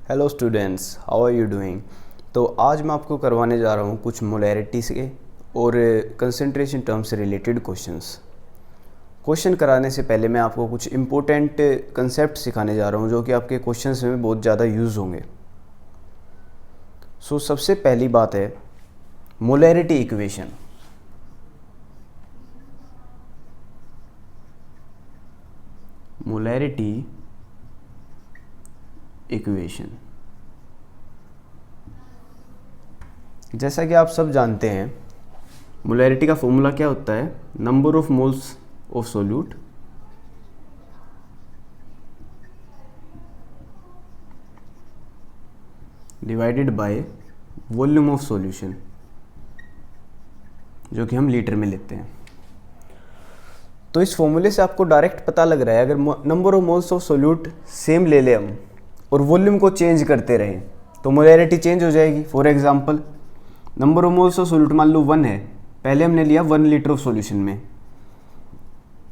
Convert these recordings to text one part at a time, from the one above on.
Hello students, how are you doing. तो आज मैं आपको करवाने जा रहा हूँ कुछ मोलैरिटीज़ के और कंसंट्रेशन टर्म से रिलेटेड क्वेश्चन कराने से पहले मैं आपको कुछ इम्पोर्टेंट कंसेप्ट सिखाने जा रहा हूँ जो कि आपके क्वेश्चंस में बहुत ज़्यादा यूज़ होंगे। सबसे पहली बात है मोलैरिटी इक्वेशन। मोलैरिटी इक्वेशन जैसा कि आप सब जानते हैं, मोलैरिटी का फॉर्मूला क्या होता है? Number of moles of solute divided by volume of solution, जो कि हम लीटर में लेते हैं। तो इस फॉर्मूले से आपको डायरेक्ट पता लग रहा है, अगर number of moles of solute same ले ले हम और वॉल्यूम को चेंज करते रहें तो मोलैरिटी चेंज हो जाएगी। For example, number of moles of solute मान लो 1 है, पहले हमने लिया 1 लीटर ऑफ सॉल्यूशन में।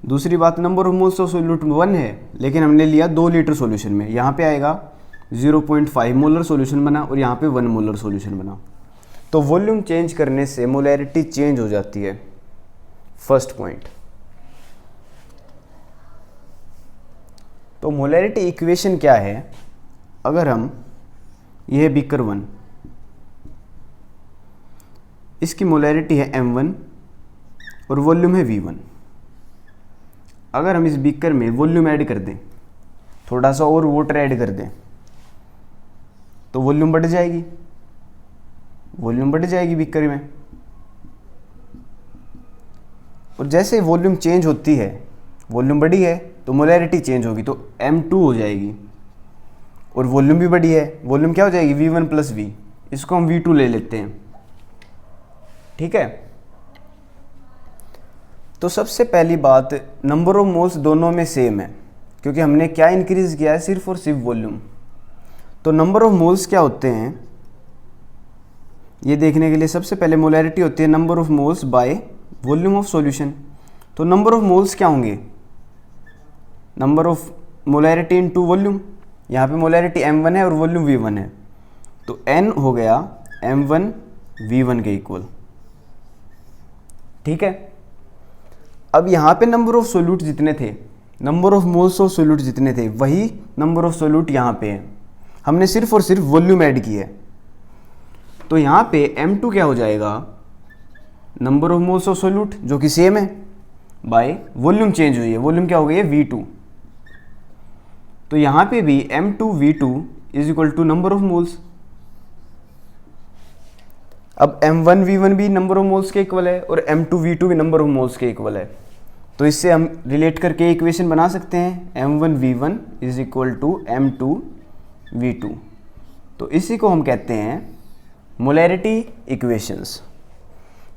दूसरी बात, number of moles of solute 1 है लेकिन हमने लिया 2 लीटर सॉल्यूशन में, यहाँ पे आएगा 0.5 मोलर सॉल्यूशन बना और यहाँ पे 1 मोलर सॉल्यूशन बना। तो वॉल्यूम चेंज करने से मोलैरिटी चेंज हो जाती है, फर्स्ट पॉइंट। तो मोलैरिटी इक्वेशन क्या है? अगर हम, यह है बीकर 1, इसकी मोलैरिटी है m1 और वॉल्यूम है v1। अगर हम इस बीकर में वॉल्यूम ऐड कर दें, थोड़ा सा और वाटर ऐड कर दें, तो वॉल्यूम बढ़ जाएगी। बीकर में। और जैसे वॉल्यूम चेंज होती है, वॉल्यूम बढ़ी है तो मोलैरिटी चेंज होगी, तो m2 हो जाएगी। और वॉल्यूम भी बढ़ी है, वॉल्यूम क्या हो जाएगी? v1 plus v। इसको हम v2 ले लेते हैं, ठीक है। तो सबसे पहली बात, नंबर ऑफ मोल्स दोनों में सेम है क्योंकि हमने क्या इंक्रीज किया है? सिर्फ और सिर्फ वॉल्यूम। तो नंबर ऑफ मोल्स क्या होते हैं ये देखने के लिए सबसे पहले मोलैरिटी होती है number of moles bye volume of solution. तो नंबर ऑफ मोल्स क्या होंगे? Number of molarity into volume. यहाँ पे मोलैरिटी m1 है और वॉल्यूम v1 है, तो n हो गया m1 v1 के इक्वल, ठीक है। अब यहाँ पे नंबर ऑफ सोल्यूट जितने थे, number of moles of solute जितने थे, वही नंबर ऑफ सोल्यूट यहाँ पे है। हमने सिर्फ और सिर्फ वॉल्यूम ऐड की है, तो यहाँ पे m2 क्या हो जाएगा? Number of moles of solute जो कि सेम है, बाय वॉल्यूम चेंज हुई है। वॉल्यूम क्या हो गई है? v2। तो यहाँ पे भी m2 v2 is equal to number of moles. अब m1 v1 भी नंबर ऑफ मोल्स के इक्वल है और m2 v2 भी नंबर ऑफ मोल्स के इक्वल है। तो इससे हम रिलेट करके इक्वेशन बना सकते हैं, m1 v1 is equal to m2 v2। तो इसी को हम कहते हैं मोलैरिटी इक्वेशंस।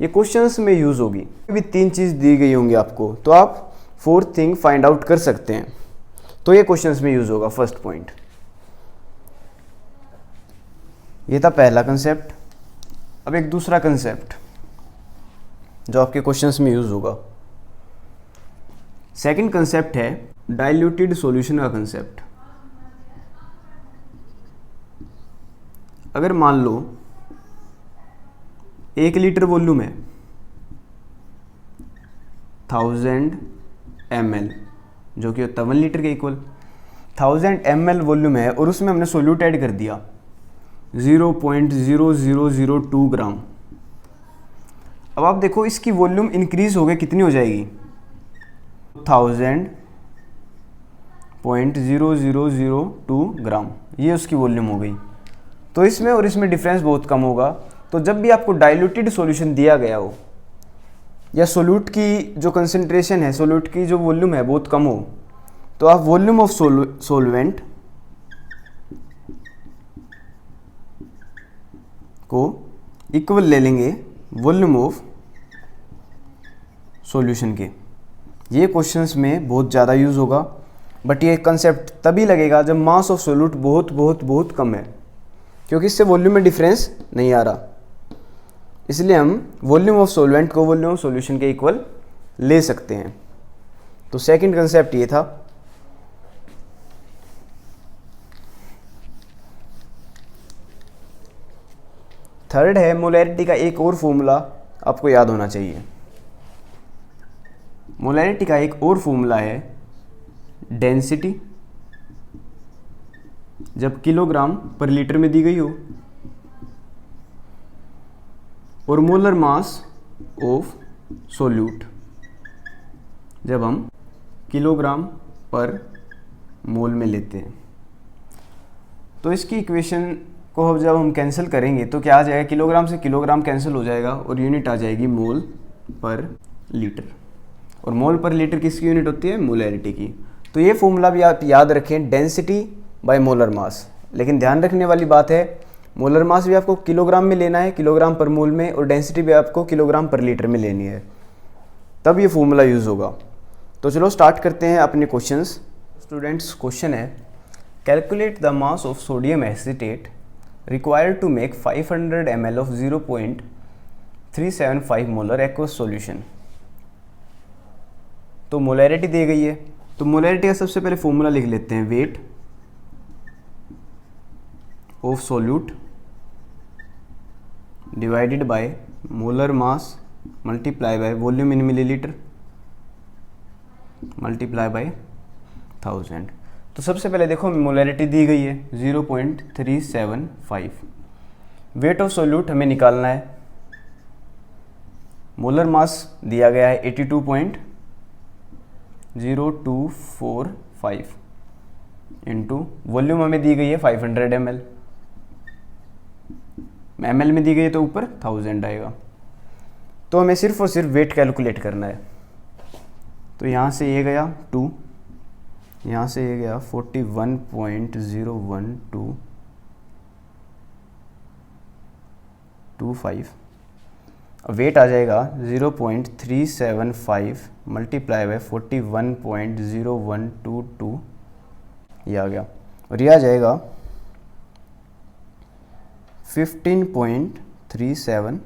ये क्वेश्चंस में यूज होगी। भी 3 चीज़ दी गई होंगी आपको, तो आप 4th थिंग फाइंड आउट कर सकते हैं, तो ये क्वेश्चंस में यूज होगा। फर्स्ट पॉइंट ये था पहला कंसेप्ट। अब एक दूसरा कंसेप्ट जो आपके क्वेश्चंस में यूज होगा, सेकंड कंसेप्ट है डाइल्यूटेड सॉल्यूशन का कंसेप्ट। अगर मान लो 1 लीटर वॉल्यूम है 1000 ml, जो कि होता है 1 लीटर के इक्वल। 1000 ml वॉल्यूम है और उसमें हमने सोल्यूट ऐड कर दिया 0.0002 ग्राम। अब आप देखो इसकी वॉल्यूम इंक्रीज हो गई, कितनी हो जाएगी? 1000.0002 ग्राम, ये उसकी वॉल्यूम हो गई। तो इसमें और इसमें डिफरेंस बहुत कम होगा। तो जब भी आपको डाइल्यूटेड सॉल्यूशन दिया गया हो या सोल्यूट की जो कंसंट्रेशन है, सोल्यूट की जो वॉल्यूम है बहुत कम हो, तो आप वॉल्यूम ऑफ सॉल्वेंट को इक्वल ले लेंगे वॉल्यूम ऑफ सॉल्यूशन के। ये क्वेश्चंस में बहुत ज़्यादा यूज़ होगा, बट ये कंसेप्ट तभी लगेगा जब मास ऑफ सोल्यूट बहुत बहुत बहुत कम है, क्योंकि इससे वॉल्यूम में डिफरेंस नहीं आ रहा। इसलिए हम वॉल्यूम ऑफ सॉल्वेंट को वॉल्यूम ऑफ सॉल्यूशन के इक्वल ले सकते हैं। तो सेकंड कंसेप्ट ये था। थर्ड है मोलैरिटी का एक और फॉर्मूला आपको याद होना चाहिए। मोलैरिटी का एक और फॉर्मूला है डेंसिटी, जब किलोग्राम पर लीटर में दी गई हो, और मोलर मास ऑफ सोल्यूट, जब हम किलोग्राम पर मोल में लेते हैं। तो इसकी इक्वेशन को अब जब हम कैंसिल करेंगे तो क्या आ जाएगा, किलोग्राम से किलोग्राम कैंसिल हो जाएगा और यूनिट आ जाएगी मोल पर लीटर। और मोल पर लीटर किसकी यूनिट होती है, मोलैरिटी की। तो ये फॉर्मूला भी आप याद रखें, डेंसिटी बाय मोलर मास। लेकिन ध्यान रखने वाली बात है, मोलर मास भी आपको किलोग्राम में लेना है, किलोग्राम पर मोल में, और डेंसिटी भी आपको किलोग्राम पर लीटर में लेनी है, तब ये फॉर्मूला यूज़ होगा। तो चलो स्टार्ट करते हैं अपने क्वेश्चंस। स्टूडेंट्स, क्वेश्चन है calculate the mass of sodium acetate required to make 500 ml of 0.375 molar aqueous solution. तो मोलैरिटी दी गई है, तो मोलैरिटी का सबसे पहले फॉर्मूला लिख लेते हैं, weight of solute divided by molar mass multiply by volume in millilitre multiply by 1000। तो सबसे पहले देखो मोलैरिटी दी गई है 0.375। वेट ऑफ सोल्यूट हमें निकालना है, मोलर मास दिया गया है 82.0245 इंटू वॉल्यूम हमें दी गई है 500 ml, ml में दी गई है तो ऊपर 1000 आएगा। तो हमें सिर्फ और सिर्फ वेट कैलकुलेट करना है। तो यहाँ से ये गया 2, यहाँ से ये गया 41.01225। अब वेट आ जाएगा 0.375 मल्टीप्लाई बाय 41.0122, ये आ गया, और ये आ जाएगा 15.37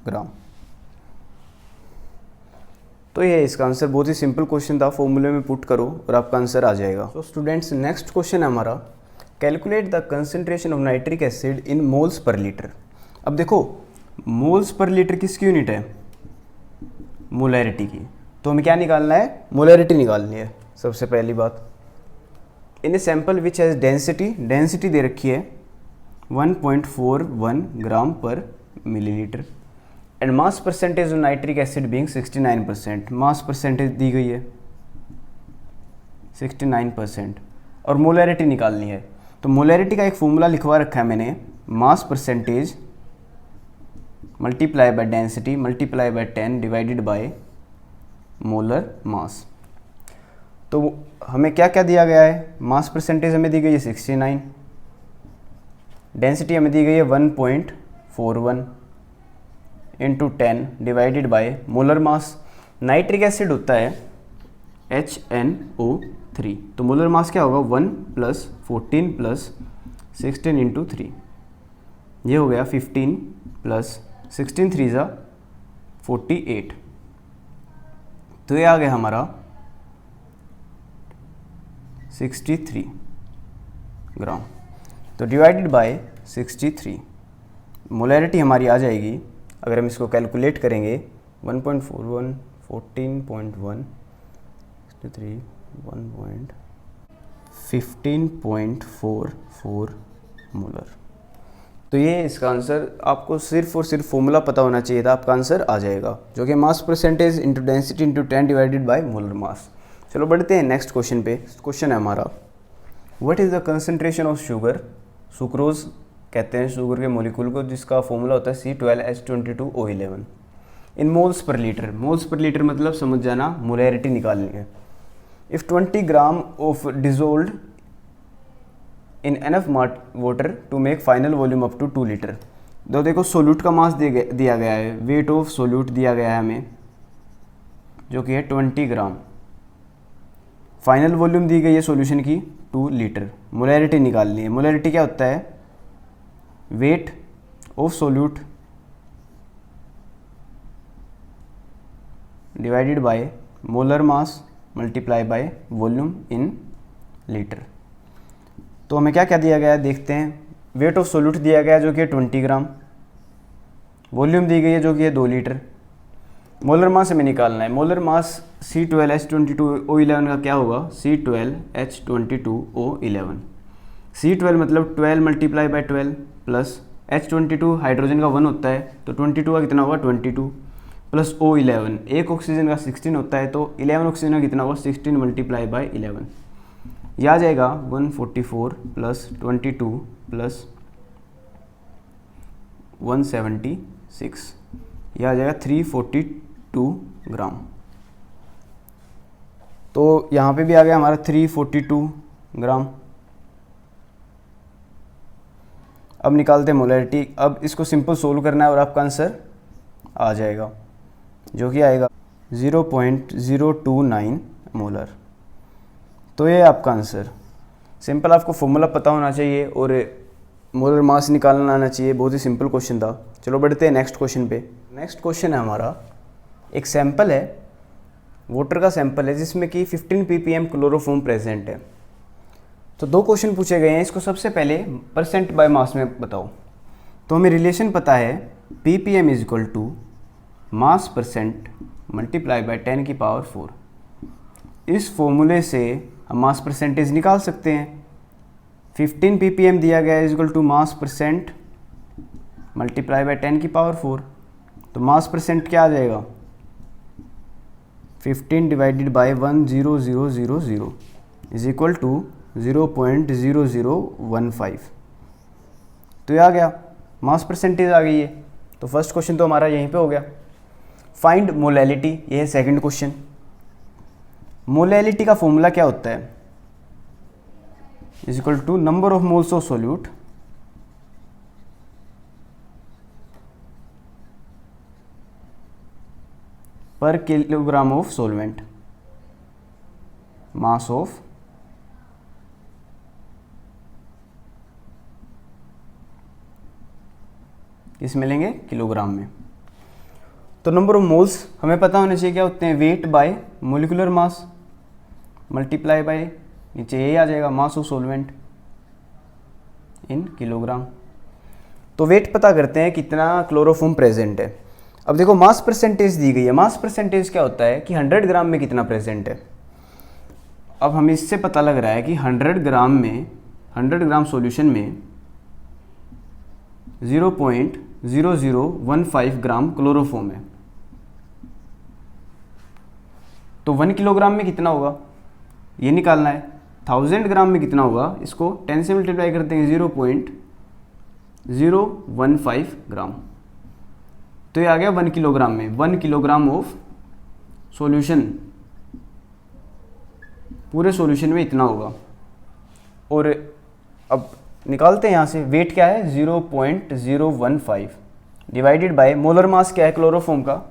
ग्राम। तो ये इसका आंसर, बहुत ही सिंपल क्वेश्चन था, फॉर्मूले में पुट करो और आपका आंसर आ जाएगा। तो स्टूडेंट्स, नेक्स्ट क्वेश्चन है हमारा, calculate the concentration of nitric acid in moles per litre. अब देखो, मोल्स पर लीटर किसकी यूनिट है, मोलैरिटी की। तो हमें क्या निकालना है, मोलैरिटी निकालनी है। सबसे पहली बात, in a sample which has density, density दे रखी है 1.41 gram per millilitre, and mass percentage of nitric acid being 69%। Mass percentage दी गई है 69% और मोलैरिटी निकालनी है। तो मोलैरिटी का एक फॉर्मूला लिखवा रखा है मैंने, mass percentage multiply by density multiply by 10 divided by molar mass. तो हमें क्या क्या दिया गया है, मास परसेंटेज हमें दी गई है 69, डेंसिटी हमें दी गई है 1.41 into 10 divided by molar mass. Nitric acid होता है HNO3, तो मोलर मास क्या होगा 1 + 14 + 16 इंटू 3, ये हो गया 15 + 16 3 = 48। तो ये आ गया हमारा 63 ग्राम। तो डिवाइडेड बाय 63, मोलैरिटी हमारी आ जाएगी, अगर हम इसको कैलकुलेट करेंगे 1.41 14.1 63 15.44 मोलर। तो ये इसका आंसर, आपको सिर्फ और सिर्फ फॉर्मूला पता होना चाहिए था, आपका आंसर आ जाएगा, जो कि mass percentage into density into 10 divided by molar mass. चलो बढ़ते हैं नेक्स्ट क्वेश्चन पे। क्वेश्चन है हमारा, what is the concentration of sugar, sucrose कहते हैं शुगर के मॉलिक्यूल को, जिसका फॉर्मूला होता है C12H22O11 in moles per litre. Moles per litre मतलब समझ जाना, मोलैरिटी निकालनी है। If 20 gram of dissolved in enough water to make final volume up to 2 litre. तो देखो सोल्यूट का मास दिया गया है, वेट ऑफ सोल्यूट दिया गया है हमें, जो कि है 20 ग्राम। फाइनल वॉल्यूम दी गई है सॉल्यूशन की 2 लीटर। मोलैरिटी निकालनी है। मोलैरिटी क्या होता है, weight of solute divided by molar mass multiply by volume in litre. तो हमें क्या क्या दिया गया है देखते हैं। वेट ऑफ सोल्यूट दिया गया है जो कि 20 ग्राम, वॉल्यूम दी गई है जो कि है 2 लीटर। मोलर मास हमें निकालना है। मोलर मास C12H22O11 का क्या होगा, C12H22O11। C12 मतलब 12 multiply by 12 plus H22 hydrogen का 1 होता है तो 22 का कितना होगा 22 प्लस O11 एक ऑक्सीजन का 16 होता है तो 11 ऑक्सीजन का कितना होगा 16 मल्टीप्लाई बाई 11। यह आ जाएगा 144 प्लस 22 प्लस 176, यह आ जाएगा 342 ग्राम। तो यहाँ पे भी आ गया हमारा 342 ग्राम। अब निकालते हैं मोलैरिटी। अब इसको सिंपल सोल्व करना है और आपका आंसर आ जाएगा जो कि आएगा 0.029 मोलर। तो ये आपका आंसर। सिंपल आपको फॉर्मूला पता होना चाहिए और मोलर मास निकालना आना चाहिए। बहुत ही सिंपल क्वेश्चन था। चलो बढ़ते हैं नेक्स्ट क्वेश्चन पे। नेक्स्ट क्वेश्चन है हमारा, एक सैंपल है, वाटर का सैंपल है जिसमें कि 15 ppm क्लोरोफॉर्म प्रेजेंट है। तो 2 क्वेश्चन पूछे गए हैं। इसको सबसे पहले परसेंट बाय मास में बताओ। तो हमें रिलेशन पता है ppm is equal to mass percent multiply by 10 की पावर 4। इस फॉर्मूले से हम मास परसेंटेज निकाल सकते हैं। 15 ppm दिया गया है is equal to mass percent multiply by 10 की पावर 4। तो मास परसेंट क्या आ जाएगा 15 divided by 10000 is equal to 0.0015। तो ये आ गया, मास परसेंटेज आ गई है। तो फर्स्ट क्वेश्चन तो हमारा यहीं पे हो गया। फाइंड मोलैलिटी, ये है सेकंड क्वेश्चन। मोलैलिटी का फॉर्मूला क्या होता है, is equal to number of moles of solute per kilogram of solvent, mass of किस मिलेंगे किलोग्राम में। तो नंबर ऑफ मोल्स हमें पता होने चाहिए क्या होते हैं, wait by molecular mass multiply by नीचे यही आ जाएगा mass of solvent in kilogram. तो वेट पता करते हैं कितना क्लोरोफॉर्म प्रेजेंट है। अब देखो मास परसेंटेज दी गई है। मास परसेंटेज क्या होता है कि 100 ग्राम में कितना प्रेजेंट है। अब हमें इससे पता लग रहा है कि 100 ग्राम में 100 ग्राम सॉल्यूशन में 0.0015 ग्राम क्लोरोफॉर्म है। तो 1 किलोग्राम में कितना होगा ये निकालना है। 1000 ग्राम में कितना होगा, इसको 10 से मल्टीप्लाई करते हैं 0.015 ग्राम। तो ये आ गया 1 किलोग्राम में। 1 किलोग्राम ऑफ सॉल्यूशन, पूरे सॉल्यूशन में इतना होगा। और अब निकालते हैं यहाँ से वेट क्या है 0.015 डिवाइडेड बाय मोलर मास क्या है क्लोरोफॉर्म का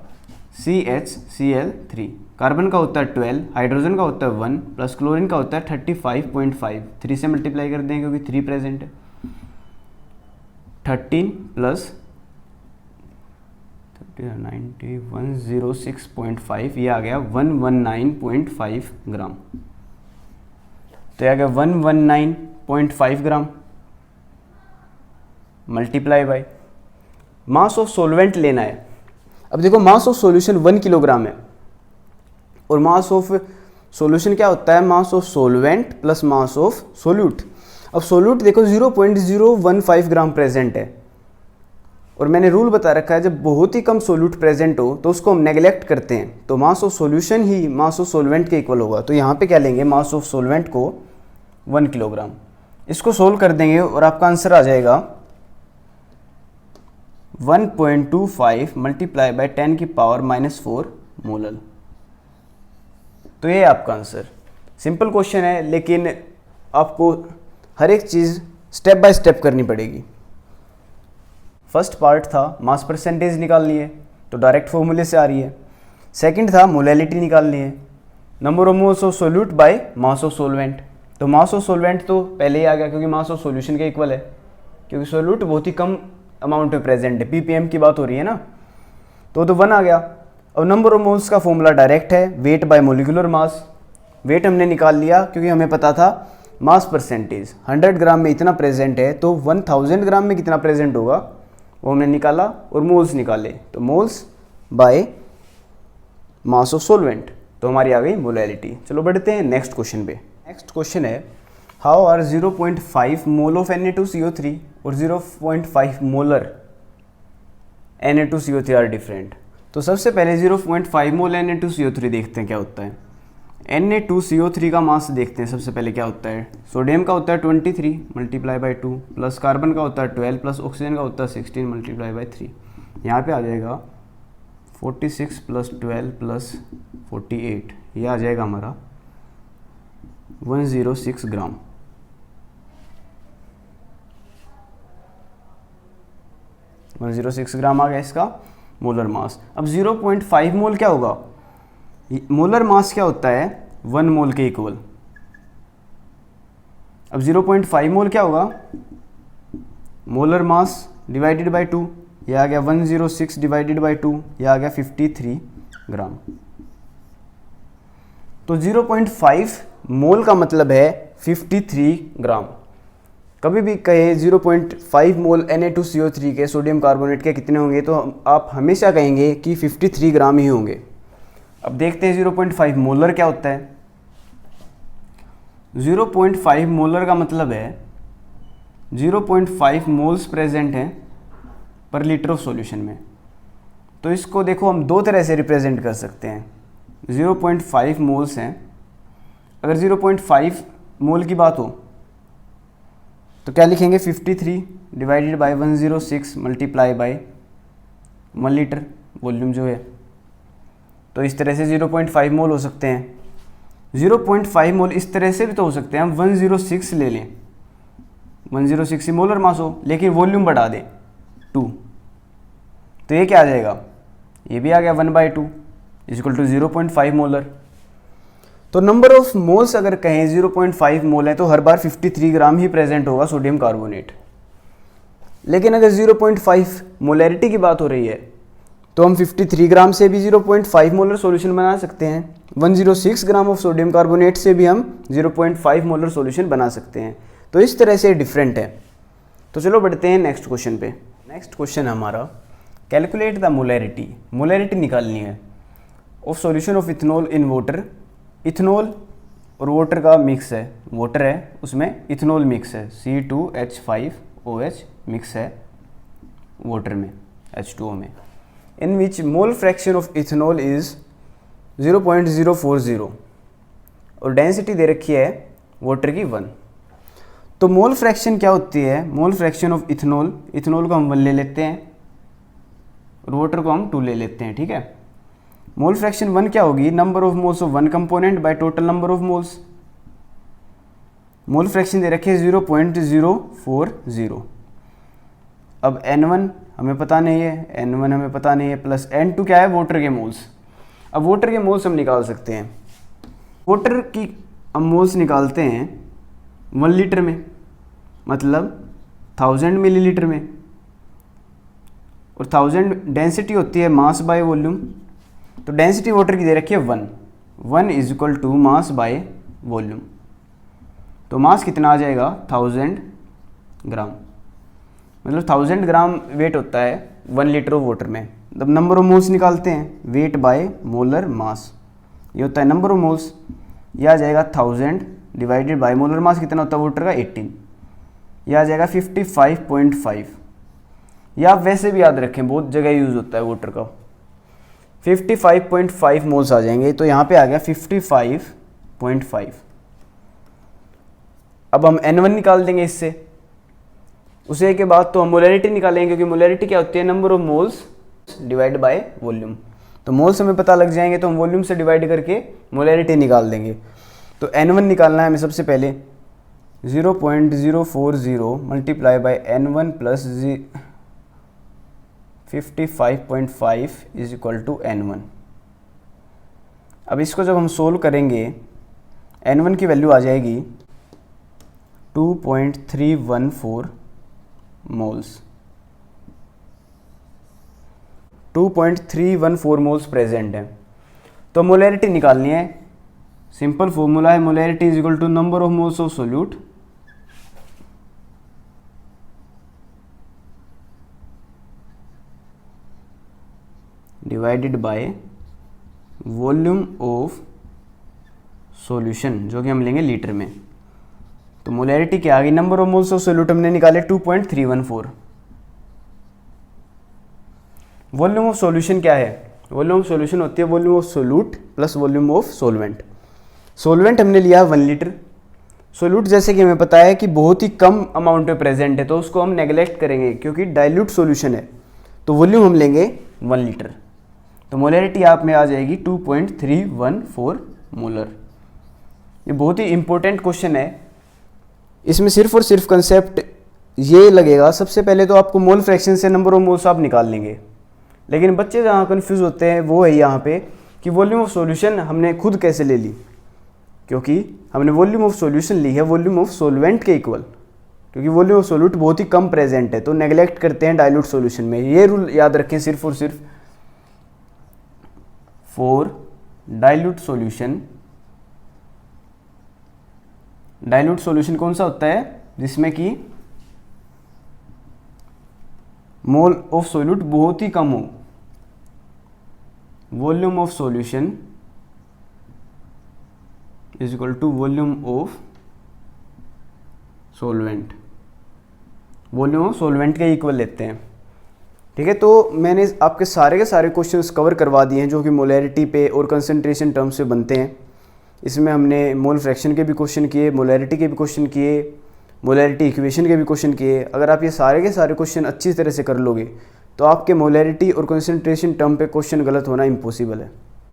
CHCl3। कार्बन का होता है 12, हाइड्रोजन का होता है 1 प्लस क्लोरीन का होता है 35.5। 3 से मल्टीप्लाई कर दें क्योंकि 3 प्रेजेंट है। 13 प्लस 106.5, ये आ गया 119.5 ग्राम। तो ये आ गया 119.5 gram multiply by mass of solvent लेना है। अब देखो मास ऑफ सॉल्यूशन 1 किलोग्राम है और मास ऑफ सॉल्यूशन क्या होता है, मास of solvent plus mass of solute. अब सोल्यूट देखो 0.015 ग्राम प्रेजेंट है और मैंने रूल बता रखा है जब बहुत ही कम सोल्यूट प्रेजेंट हो तो उसको हम नेग्लेक्ट करते हैं। तो mass of solution he mass of solvent के इक्वल होगा। तो यहाँ पे क्या लेंगे, मास ऑफ सॉल्वेंट को 1 किलोग्राम। इसको सोल्व कर देंगे और आपका आंसर आ जाएगा 1.25 मल्टीप्लाई बाय 10 की पावर -4 मोलर। तो ये आपका आंसर। सिंपल क्वेश्चन है लेकिन आपको हर एक चीज़ स्टेप बाय स्टेप करनी पड़ेगी। फर्स्ट पार्ट था मास परसेंटेज निकालनी है तो डायरेक्ट फॉर्मूले से आ रही है। सेकंड था मोलैलिटी निकालनी है, number of moles of solute bye mass of solvent. तो मास ऑफ सोलवेंट तो पहले ही आ गया क्योंकि मास ऑफ सॉल्यूशन के इक्वल है, क्योंकि सोल्यूट बहुत ही कम अमाउंट में प्रेजेंट है, ppm की बात हो रही है ना, तो 1 आ गया। अब नंबर ऑफ मोल्स का फॉर्मूला डायरेक्ट है, weight by molecular mass. Weight हमने निकाल लिया क्योंकि हमें पता था मास परसेंटेज 100 ग्राम में इतना प्रेजेंट है तो 1000 ग्राम में कितना प्रेजेंट होगा वो हमने निकाला और मोल्स निकाले, तो moles by mass of solvent, तो हमारी आ गई मोलैरिटी। चलो बढ़ते हैं नेक्स्ट क्वेश्चन पे। नेक्स्ट क्वेश्चन है how are 0.5 mole of Na2CO3 और 0.5 मोलर Na2CO3 आर डिफरेंट। तो सबसे पहले 0.5 मोल Na2CO3 देखते हैं क्या होता है। Na2CO3 का मास देखते हैं सबसे पहले क्या होता है। सोडियम का होता है 23 मल्टीप्लाई बाई 2 प्लस कार्बन का होता है 12 प्लस ऑक्सीजन का होता है 16 मल्टीप्लाई बाई 3। यहाँ पे आ जाएगा 46 प्लस 12 प्लस 48, ये आ जाएगा हमारा 106 ग्राम। वन 106 ग्राम आ गया इसका मोलर मास। अब 0.5 मोल क्या होगा, मोलर मास क्या होता है 1 मोल के इक्वल। अब 0.5 मोल क्या होगा, मोलर मास डिवाइडेड बाय 2, ये आ गया 106 डिवाइडेड बाय 2, ये आ गया 53 ग्राम। तो 0.5 मोल का मतलब है 53 ग्राम। कभी भी कहे 0.5 मोल Na2CO3 के सोडियम कार्बोनेट के कितने होंगे, तो आप हमेशा कहेंगे कि 53 ग्राम ही होंगे। अब देखते हैं 0.5 मोलर क्या होता है। 0.5 मोलर का मतलब है 0.5 मोल्स प्रेजेंट हैं पर लीटर ऑफ सॉल्यूशन में। तो इसको देखो हम दो तरह से रिप्रेजेंट कर सकते हैं। 0.5 मोल्स हैं, अगर 0.5 मोल की बात हो तो क्या लिखेंगे 53 divided by 106 multiply by 1 litre volume जो है। तो इस तरह से 0.5 मोल हो सकते हैं। 0.5 मोल इस तरह से भी तो हो सकते हैं, हम 106 ले लें, 106 ही मोलर मास हो लेकिन वॉल्यूम बढ़ा दें 2, तो ये क्या आ जाएगा, ये भी आ गया 1/2 इक्वल टू 0.5 मोलर। तो नंबर ऑफ मोल्स अगर कहें 0.5 मोल है तो हर बार 53 ग्राम ही प्रेजेंट होगा सोडियम कार्बोनेट। लेकिन अगर 0.5 मोलैरिटी की बात हो रही है तो हम 53 ग्राम से भी 0.5 मोलर सॉल्यूशन बना सकते हैं। 106 ग्राम ऑफ सोडियम कार्बोनेट से भी हम 0.5 मोलर सॉल्यूशन बना सकते हैं। तो इस तरह से डिफरेंट है। तो चलो बढ़ते हैं नेक्स्ट क्वेश्चन पे। नेक्स्ट क्वेश्चन हमारा कैलकुलेट द मोलैरिटी, मोलैरिटी निकालनी है of solution of ethanol in water. Ethanol और वाटर का मिक्स है, वाटर है उसमें इथेनॉल मिक्स है, C2H5OH मिक्स है वाटर में H2O में, in which mole fraction of ethanol is 0.040 और डेंसिटी दे रखी है वाटर की 1। तो मोल फ्रैक्शन क्या होती है, मोल फ्रैक्शन ऑफ इथेनॉल, इथेनॉल को हम 1 ले लेते हैं और वाटर को हम 2 ले लेते हैं, ठीक है। मोल फ्रैक्शन 1 क्या होगी, number of moles of 1 component by total number of moles. Mole fraction दे रखे 0.040। अब N1 हमें पता नहीं है, N1 हमें पता नहीं है, प्लस N2 क्या है, वाटर के मोल्स। अब वाटर के मोल्स हम निकाल सकते हैं। वाटर की हम मोल्स निकालते हैं 1 लीटर में, मतलब 1000 मिलीलीटर में, और 1000 डेंसिटी होती है मास बाय वॉल्यूम। तो डेंसिटी वाटर की दे रखी है 1 is equal to mass by volume. तो मास कितना आ जाएगा 1000 ग्राम, मतलब 1000 ग्राम वेट होता है 1 लीटर ऑफ वाटर में। जब नंबर ऑफ मोल्स निकालते हैं, वेट बाय मोलर मास, ये होता है नंबर ऑफ मोल्स। ये आ जाएगा 1000 डिवाइडेड बाय मोलर मास कितना होता है वाटर का 18, ये आ जाएगा 55.5। या आप वैसे भी याद रखें, बहुत जगह यूज़ होता है वाटर का, 55.5 मोल्स आ जाएंगे। तो यहाँ पे आ गया 55.5। अब हम N1 निकाल देंगे इससे, उसे के बाद तो हम मोलैरिटी निकालेंगे, क्योंकि मोलैरिटी क्या होती है, number of moles divide by volume. तो मोल्स हमें पता लग जाएंगे तो हम वॉल्यूम से डिवाइड करके मोलैरिटी निकाल देंगे। तो N1 निकालना है हमें सबसे पहले, 0.040 multiply by N1 plus 55.5 is equal to N1। अब इसको जब हम सोल्व करेंगे, N1 की वैल्यू आ जाएगी 2.314 मोल्स। 2.314 मोल्स प्रेजेंट है। तो मोलैरिटी निकालनी है, सिंपल फॉर्मूला है, molarity is equal to number of moles of solute, divided by volume of solution, जो कि हम लेंगे लीटर में। तो मोलैरिटी क्या आ गई, number of moles of solute हमने निकाले 2.314। वॉल्यूम ऑफ सॉल्यूशन क्या है, वॉल्यूम ऑफ सॉल्यूशन होती है volume of solute plus volume of solvent. Solvent हमने लिया 1 लीटर, सोल्यूट जैसे कि हमें पता है कि बहुत ही कम अमाउंट में प्रेजेंट है, तो उसको हम नेगलेक्ट करेंगे क्योंकि डाइल्यूट सॉल्यूशन है, तो वॉल्यूम हम लेंगे 1 लीटर। तो मोलैरिटी आप में आ जाएगी 2.314 मोलर। ये बहुत ही इंपॉर्टेंट क्वेश्चन है, इसमें सिर्फ और सिर्फ कंसेप्ट ये लगेगा, सबसे पहले तो आपको मोल फ्रैक्शन से नंबर ऑफ मोल्स आप निकाल लेंगे, लेकिन बच्चे जहाँ कंफ्यूज होते हैं वो है यहाँ पे कि वॉल्यूम ऑफ सॉल्यूशन हमने खुद कैसे ले ली, क्योंकि हमने वॉल्यूम ऑफ सॉल्यूशन ली है वॉल्यूम ऑफ सॉल्वेंट के इक्वल, क्योंकि वॉल्यूम ऑफ सोल्यूट बहुत ही कम प्रेजेंट है, तो नेगलेक्ट करते हैं डाइल्यूट सॉल्यूशन में। ये रूल याद रखें, सिर्फ और सिर्फ for dilute solution. Dilute solution कौन सा होता है, जिसमें कि मोल ऑफ सोल्यूट बहुत ही कम हो, volume of solution is equal to volume of solvent. Volume of solvent के इक्वल लेते हैं, ठीक है। तो मैंने आपके सारे के सारे क्वेश्चंस कवर करवा दिए हैं जो कि मोलैरिटी पे और कंसंट्रेशन टर्म से बनते हैं। इसमें हमने मोल फ्रैक्शन के भी क्वेश्चन किए, मोलैरिटी के भी क्वेश्चन किए, मोलैरिटी इक्वेशन के भी क्वेश्चन किए। अगर आप ये सारे के सारे क्वेश्चन अच्छी तरह से कर लोगे तो आपके मोलैरिटी और कंसंट्रेशन टर्म पे क्वेश्चन गलत होना इम्पॉसिबल है।